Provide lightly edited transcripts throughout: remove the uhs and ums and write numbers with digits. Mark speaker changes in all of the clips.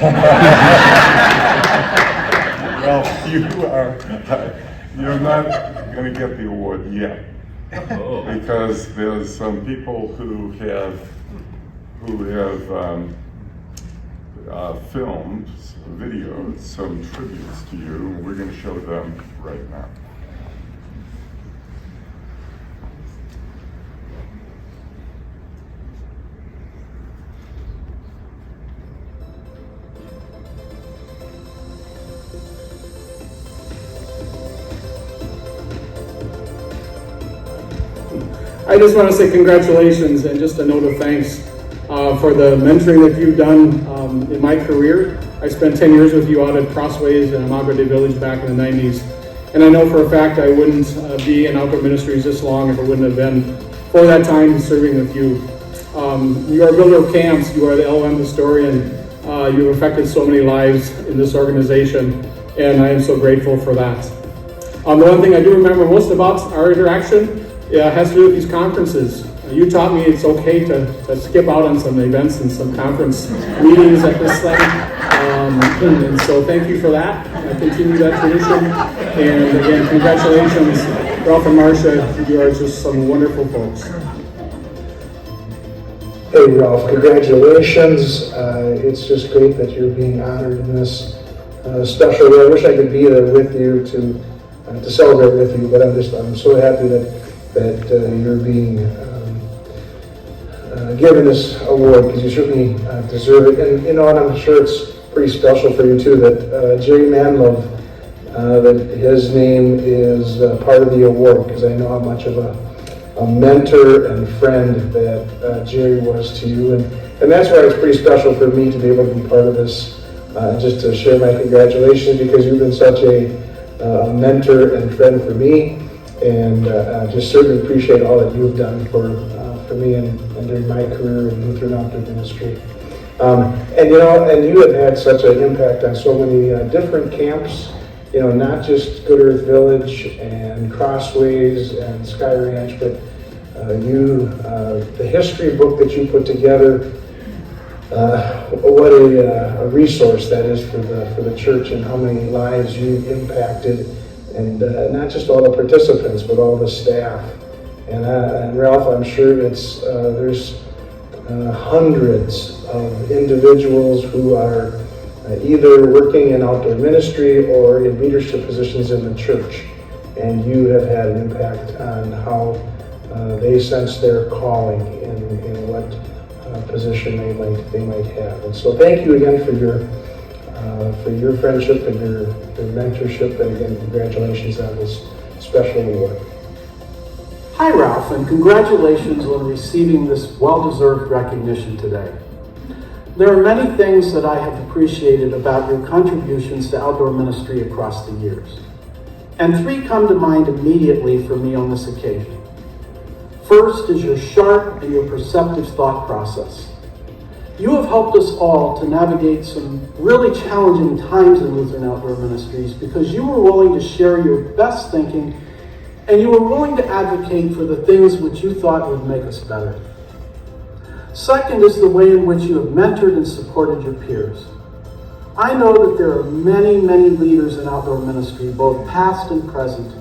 Speaker 1: Well, you're not going to get the award yet, because there's some people who have filmed videos, some tributes to you, and we're going to show them right now.
Speaker 2: I just want to say congratulations and just a note of thanks for the mentoring that you've done in my career. I spent 10 years with you out at Crossways in Agua de Village back in the 90s. And I know for a fact I wouldn't be in outdoor ministries this long if it wouldn't have been for that time serving with you. You are a builder of camps, you are the LOM historian, you have affected so many lives in this organization, and I am so grateful for that. The one thing I do remember most about our interaction has to do with these conferences. You taught me it's okay to skip out on some events and some conference meetings at this thing. And so thank you for that. Continue that tradition. And again, congratulations, Ralph and Marcia. You are just some wonderful folks.
Speaker 3: Hey Ralph, congratulations. It's just great that you're being honored in this special way. I wish I could be there with you to celebrate with you, but I'm so happy that you're being given this award, because you certainly deserve it. And and I'm sure it's pretty special for you too that Jerry Manlove, that his name is part of the award, because I know how much of a mentor and friend that Jerry was to you, and that's why it's pretty special for me to be able to be part of this, just to share my congratulations, because you've been such a mentor and friend for me, and just certainly appreciate all that you've done for me and during my career in Lutheran Outdoor Ministry. And you have had such an impact on so many different camps, not just Good Earth Village and Crossways and Sky Ranch, but the history book that you put together, what a resource that is for the church, and how many lives you've impacted, and not just all the participants, but all the staff. And Ralph, I'm sure there's hundreds of individuals who are either working in outdoor ministry or in leadership positions in the church, and you have had an impact on how they sense their calling in what position they might have. And so thank you again for your friendship and your mentorship, and again, congratulations on this special award.
Speaker 4: Hi Ralph, and congratulations on receiving this well-deserved recognition today. There are many things that I have appreciated about your contributions to outdoor ministry across the years, and three come to mind immediately for me on this occasion. First is your sharp and your perceptive thought process. You have helped us all to navigate some really challenging times in Lutheran Outdoor Ministries, because you were willing to share your best thinking, and you were willing to advocate for the things which you thought would make us better. Second is the way in which you have mentored and supported your peers. I know that there are many, many leaders in outdoor ministry, both past and present,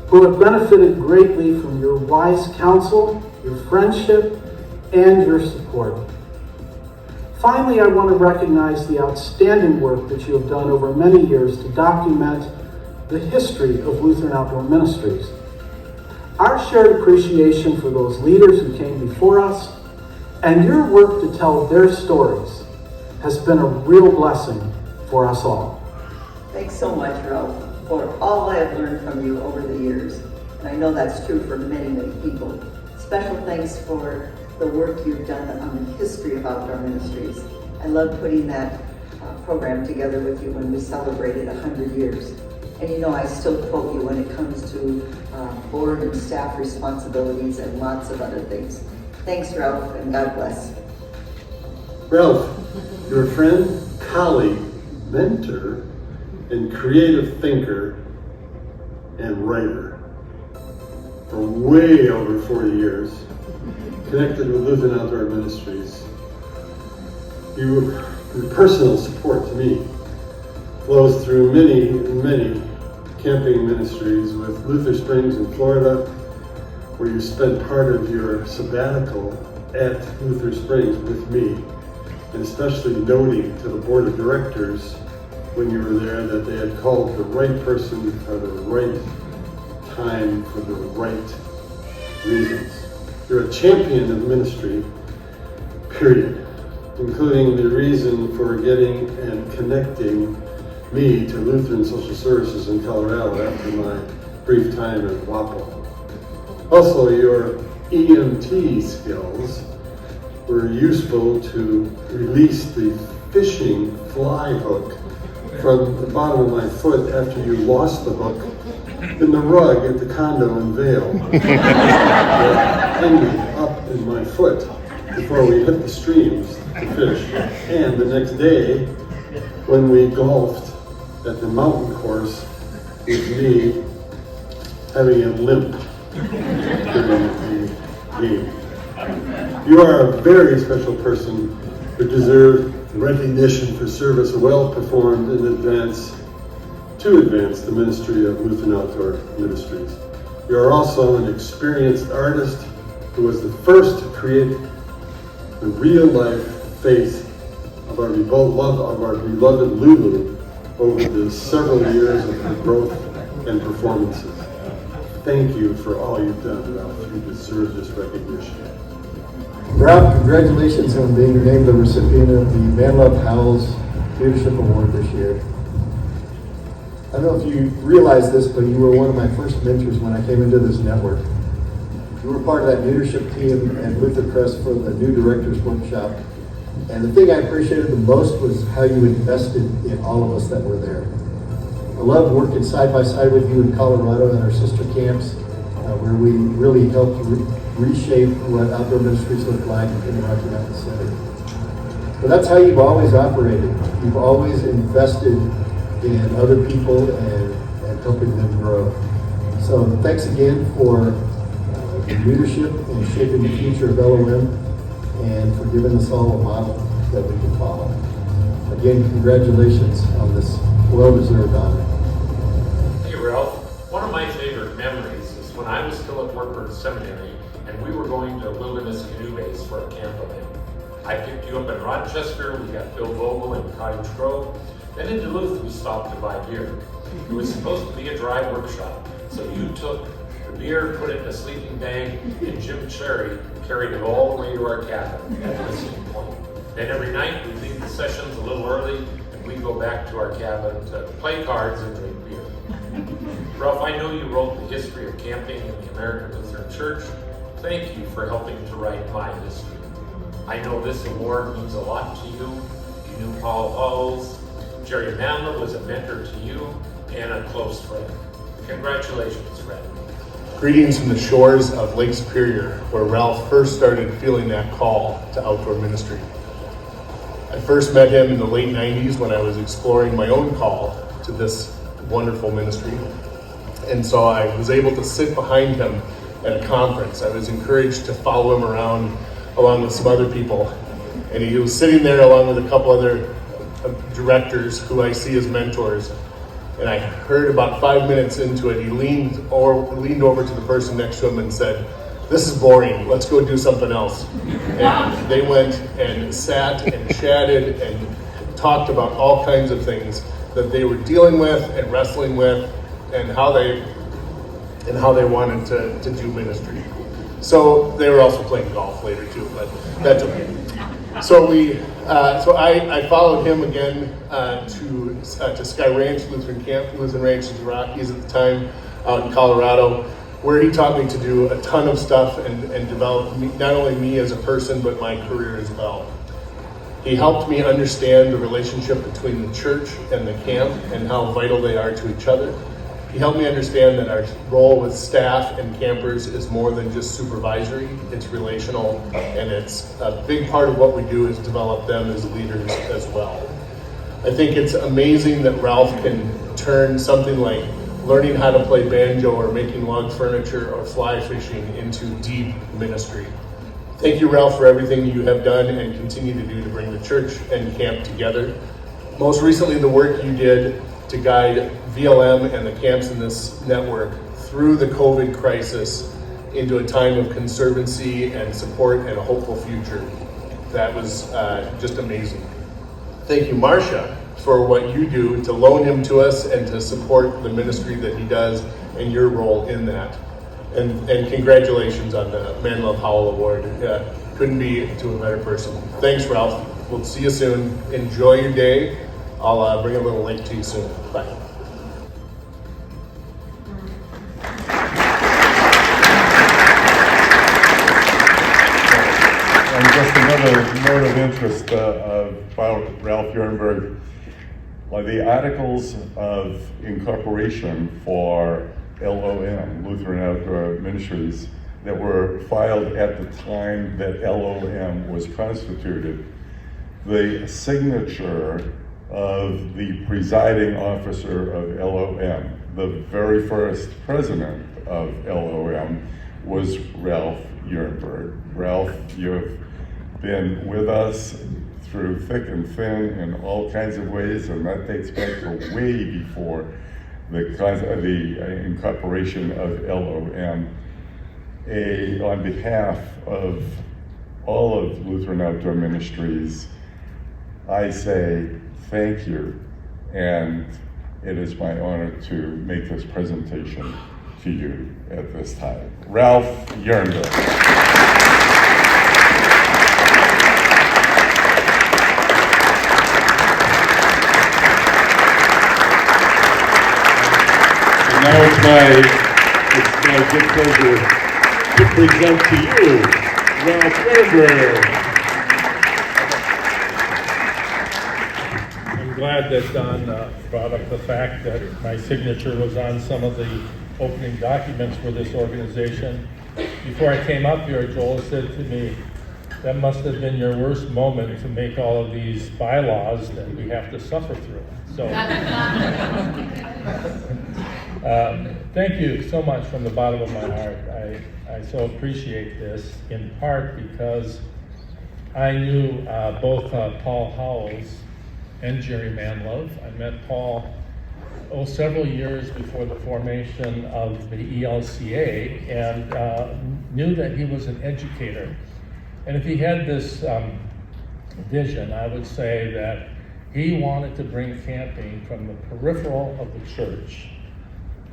Speaker 4: who have benefited greatly from your wise counsel, your friendship, and your support. Finally, I want to recognize the outstanding work that you have done over many years to document the history of Lutheran Outdoor Ministries. Our shared appreciation for those leaders who came before us, and your work to tell their stories, has been a real blessing for us all.
Speaker 5: Thanks so much, Ralph, for all I have learned from you over the years. And I know that's true for many, many people. Special thanks for the work you've done on the history of outdoor ministries. I love putting that program together with you when we celebrated 100 years. And I still quote you when it comes to board and staff responsibilities and lots of other things. Thanks, Ralph, and God bless.
Speaker 6: Ralph, your friend, colleague, mentor, and creative thinker and writer for way over 40 years, connected with Lutheran Outdoor Ministries. Your personal support to me flows through many camping ministries with Luther Springs in Florida, where you spent part of your sabbatical at Luther Springs with me, and especially noting to the board of directors when you were there that they had called the right person for the right time for the right reasons. You're a champion of ministry, period, including the reason for getting and connecting me to Lutheran Social Services in Colorado after my brief time at WAPO. Also, your EMT skills were useful to release the fishing fly hook from the bottom of my foot after you lost the hook in the rug at the condo in Vail. That ended up in my foot before we hit the streams to fish. And the next day, when we golfed at the mountain course with me having a limp during the game. You are a very special person who deserves recognition for service well performed to advance the ministry of Lutheran Outdoor Ministries. You are also an experienced artist who was the first to create the real-life face of our beloved Lulu over the several years of her growth and performances. Thank you for all you've done, Ralph. You deserve this recognition.
Speaker 7: Ralph, congratulations on being named the recipient of the Manlove Howells Leadership Award this year. I don't know if you realize this, but you were one of my first mentors when I came into this network. You were part of that leadership team at Luther Press for the New Directors Workshop. And the thing I appreciated the most was how you invested in all of us that were there. I loved working side by side with you in Colorado and our sister camps, where we really helped reshape what outdoor ministries look like in the Rocky Mountain Center. But that's how you've always operated. You've always invested in other people and helping them grow. So thanks again for your leadership and shaping the future of LOM and for giving us all a model that we can follow. Again, congratulations on this well-deserved honor.
Speaker 8: Hey Ralph, one of my favorite memories is when I was still at Wartburg Seminary and we were going to Wilderness Canoe Base for a camp event. I picked you up in Rochester, we got Bill Vogel in Cottage Grove, then in Duluth we stopped to buy beer. It was supposed to be a dry workshop, so you took the beer, put it in a sleeping bag, and Jim Cherry carried it all the way to our cabin at Listening Point. Then every night we'd leave the sessions a little early and we'd go back to our cabin to play cards and drink beer. Ralph, I know you wrote the history of camping in the American Lutheran Church. Thank you for helping to write my history. I know this award means a lot to you. You knew Paul Howells. Jerry Manlove was a mentor to you and a close friend. Congratulations, Fred.
Speaker 9: Greetings from the shores of Lake Superior, where Ralph first started feeling that call to outdoor ministry. I first met him in the late 90s when I was exploring my own call to this wonderful ministry. And so I was able to sit behind him at a conference. I was encouraged to follow him around along with some other people. And he was sitting there along with a couple other directors who I see as mentors. And I heard about 5 minutes into it, he leaned over to the person next to him and said, "This is boring, let's go do something else." And they went and sat and chatted and talked about all kinds of things that they were dealing with and wrestling with and how they wanted to do ministry. So they were also playing golf later too, but that's okay. So I followed him again to Sky Ranch Lutheran Camp, Lutheran Ranch in the Rockies at the time, out in Colorado, where he taught me to do a ton of stuff and develop not only me as a person, but my career as well. He helped me understand the relationship between the church and the camp and how vital they are to each other. He helped me understand that our role with staff and campers is more than just supervisory, it's relational, and it's a big part of what we do is develop them as leaders as well. I think it's amazing that Ralph can turn something like learning how to play banjo or making log furniture or fly fishing into deep ministry. Thank you, Ralph, for everything you have done and continue to do to bring the church and camp together. Most recently, the work you did to guide VLM and the camps in this network through the COVID crisis into a time of conservancy and support and a hopeful future. That was just amazing. Thank you, Marcia, for what you do to loan him to us and to support the ministry that he does and your role in that. And congratulations on the Manlove Howell Award. Couldn't be to a better person. Thanks, Ralph. We'll see you soon. Enjoy your day. I'll bring a little link to you soon. Bye.
Speaker 1: And just another note of interest about Ralph Yernberg. The articles of incorporation for LOM, Lutheran Outdoor Ministries, that were filed at the time that LOM was constituted, the signature of the presiding officer of LOM, the very first president of LOM, was Ralph Yernberg. Ralph, you've been with us through thick and thin in all kinds of ways, and that dates back to way before the incorporation of LOM. On behalf of all of Lutheran Outdoor Ministries, I say thank you, and it is my honor to make this presentation to you at this time. Ralph Yernberg. Now it's my good pleasure to present to you Ralph Yernberg.
Speaker 10: I'm glad that Don brought up the fact that my signature was on some of the opening documents for this organization. Before I came up here, Joel said to me, that must have been your worst moment to make all of these bylaws that we have to suffer through. So. Thank you so much from the bottom of my heart. I so appreciate this, in part because I knew both Paul Howells and Jerry Manlove. I met Paul several years before the formation of the ELCA, and knew that he was an educator. And if he had this vision, I would say that he wanted to bring camping from the peripheral of the church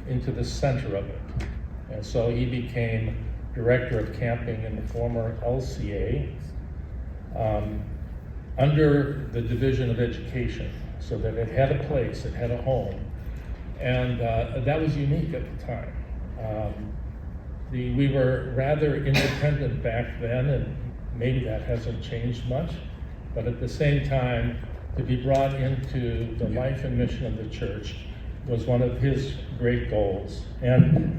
Speaker 10: into the center of it. And so he became director of camping in the former LCA under the Division of Education, so that it had a place, it had a home. And that was unique at the time. We were rather independent back then, and maybe that hasn't changed much, but at the same time, to be brought into the life and mission of the church was one of his great goals. And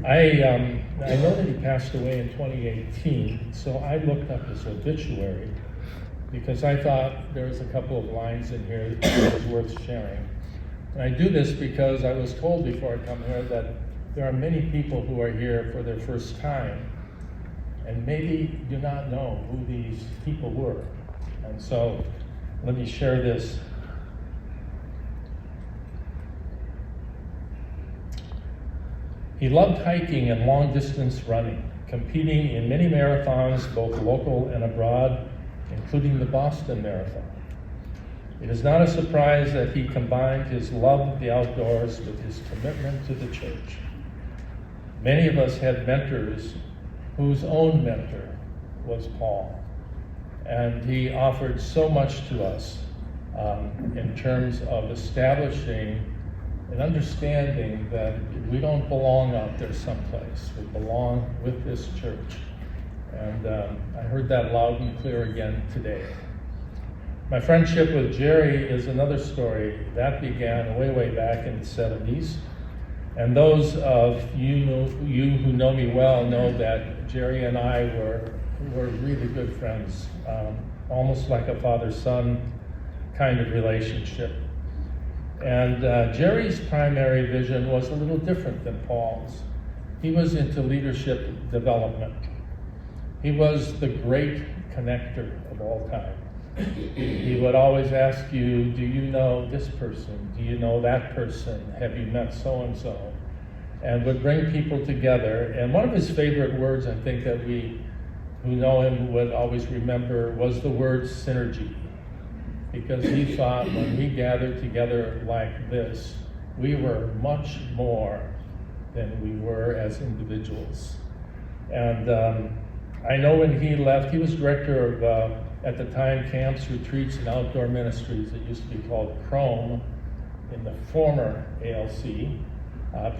Speaker 10: I know that he passed away in 2018, so I looked up his obituary because I thought there was a couple of lines in here that was worth sharing. And I do this because I was told before I come here that there are many people who are here for their first time and maybe do not know who these people were. And so let me share this. He loved hiking and long distance running, competing in many marathons, both local and abroad, including the Boston Marathon. It is not a surprise that he combined his love of the outdoors with his commitment to the church. Many of us had mentors whose own mentor was Paul, and he offered so much to us in terms of establishing an understanding that we don't belong out there someplace. We belong with this church. And I heard that loud and clear again today. My friendship with Jerry is another story. That began way back in the 70s. And those of you who know me well know that Jerry and I were really good friends, almost like a father-son kind of relationship. And Jerry's primary vision was a little different than Paul's. He was into leadership development. He was the great connector of all time. He would always ask you, do you know this person? Do you know that person? Have you met so-and-so? And would bring people together. And one of his favorite words, I think, that we who know him would always remember was the word synergy. Because he thought when we gathered together like this, we were much more than we were as individuals. And I know when he left, he was director of, at the time, camps, retreats, and outdoor ministries. It used to be called Chrome in the former ALC,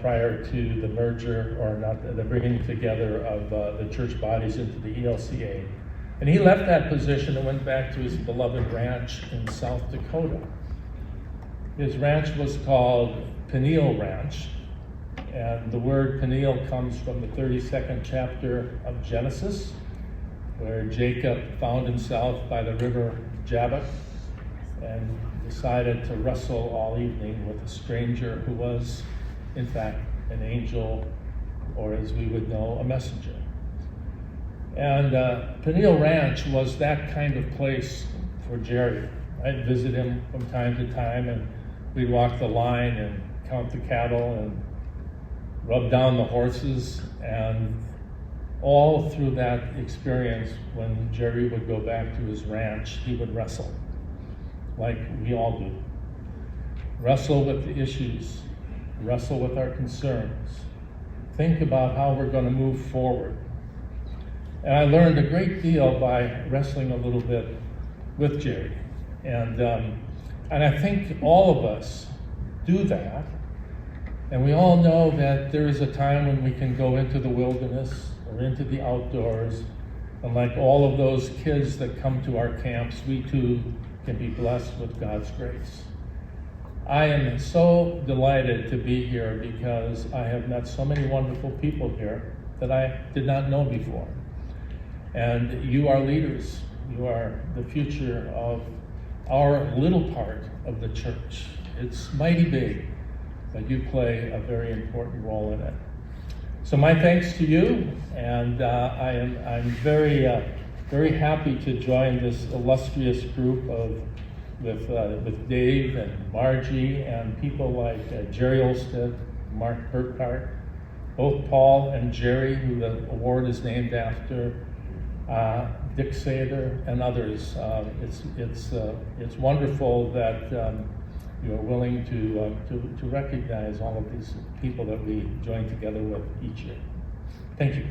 Speaker 10: prior to the merger, or not, the bringing together of the church bodies into the ELCA. And he left that position and went back to his beloved ranch in South Dakota. His ranch was called Peniel Ranch, and the word Peniel comes from the 32nd chapter of Genesis, where Jacob found himself by the river Jabbok and decided to wrestle all evening with a stranger who was, in fact, an angel, or as we would know, a messenger. And Peniel Ranch was that kind of place for Jerry. I'd visit him from time to time, and we'd walk the line and count the cattle and rub down the horses. And all through that experience, when Jerry would go back to his ranch, he would wrestle, like we all do. Wrestle with the issues, wrestle with our concerns, think about how we're going to move forward. And I learned a great deal by wrestling a little bit with Jerry. And I think all of us do that. And we all know that there is a time when we can go into the wilderness or into the outdoors. And like all of those kids that come to our camps, we too can be blessed with God's grace. I am so delighted to be here because I have met so many wonderful people here that I did not know before. And you are leaders. You are the future of our little part of the church. It's mighty big, but you play a very important role in it. So my thanks to you, and I'm very happy to join this illustrious group with Dave and Margie and people like Jerry Olstead, Mark Burkhart, both Paul and Jerry, who the award is named after, Dick Sather, and others. It's wonderful that you are willing to recognize all of these people that we join together with each year. Thank you.